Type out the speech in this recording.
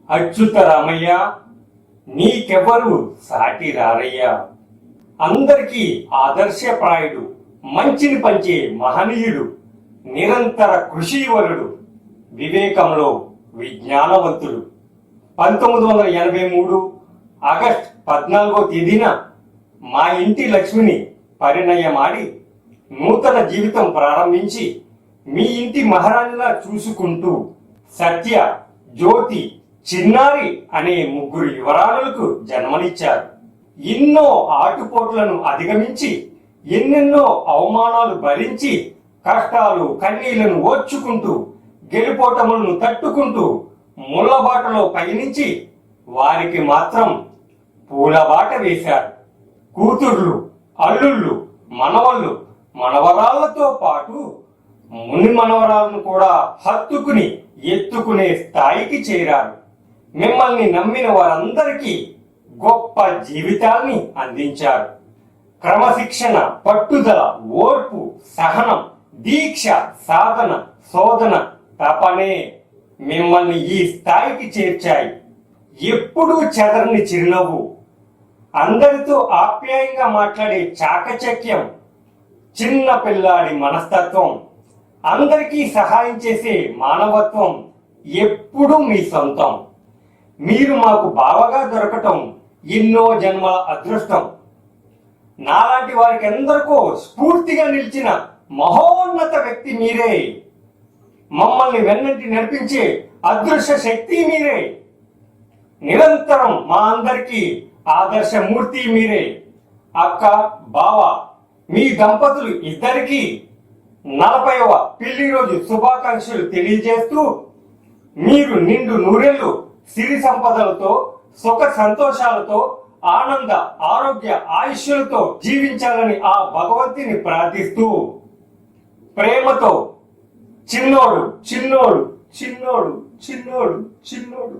అచ్యుత రామయ్య, నీకెవ్వరు సాటి రారయ్యా. అందరికీ ఆదర్శప్రాయుడు, మంచిని పంచే మహనీయుడు, నిరంతర కృషివరుడు, వివేకంలో విజ్ఞానవంతుడు. 1983 ఆగస్టు 14వ తేదీన మా ఇంటి లక్ష్మిని పరిణయమాడి నూతన జీవితం ప్రారంభించి మీ ఇంటి మహారాణిలా చూసుకుంటూ సత్య, జ్యోతి, చిన్నారి అనే ముగ్గురు యువరాణులకు జన్మనిచ్చారు. ఎన్నో ఆటుపోట్లను అధిగమించి ఎన్నెన్నో అవమానాలు భరించి కష్టాలు కన్నీళ్లను ఓర్చుకుంటూ గెలుపోటములను తట్టుకుంటూ ముళ్ళబాటలో పయనించి వారికి మాత్రం పూలబాట వేశారు. కూతుర్లు, అల్లుళ్ళు, మనవళ్ళు, మనవరాళ్లతో పాటు ముని మనవరాలను కూడా హత్తుకుని ఎత్తుకునే స్థాయికి చేరారు. మిమ్మల్ని నమ్మిన వారందరికీ గొప్ప జీవితాల్ని అందించారు. క్రమశిక్షణ, పట్టుదల, ఓర్పు, సహనం, దీక్ష, సాధన, శోధన, తపనే మిమ్మల్ని ఈ స్థాయికి చేర్చాయి. ఎప్పుడూ చెదరని చిరునవ్వు, అందరితో ఆప్యాయంగా మాట్లాడే చాకచక్యం, చిన్న పిల్లాడి మనస్తత్వం, అందరికీ సహాయం చేసే మానవత్వం ఎప్పుడూ మీ సొంతం. మీరు మాకు బావగా దొరకటం ఎన్నో జన్మల అదృష్టం. నాలాంటి వారికి ఎందరికో స్ఫూర్తిగా నిలిచిన మహోన్నత వ్యక్తి మీరే. మమ్మల్ని వెన్నంటి నడిపించే అదృశ్య శక్తి మీరే. నిరంతరం మా అందరికీ ఆదర్శమూర్తి మీరే. అక్క, బావ, మీ దంపతులు ఇద్దరికీ 40వ పెళ్లి రోజు శుభాకాంక్షలు తెలియజేస్తూ మీరు నిండు నూరేళ్లు సిరి సంపదలతో, సుఖ సంతోషాలతో, ఆనంద ఆరోగ్య ఆయుష్యులతో జీవించాలని ఆ భగవంతుని ప్రార్థిస్తూ ప్రేమతో చిన్నోడు చిన్నోడు చిన్నోడు చిన్నోడు చిన్నోడు.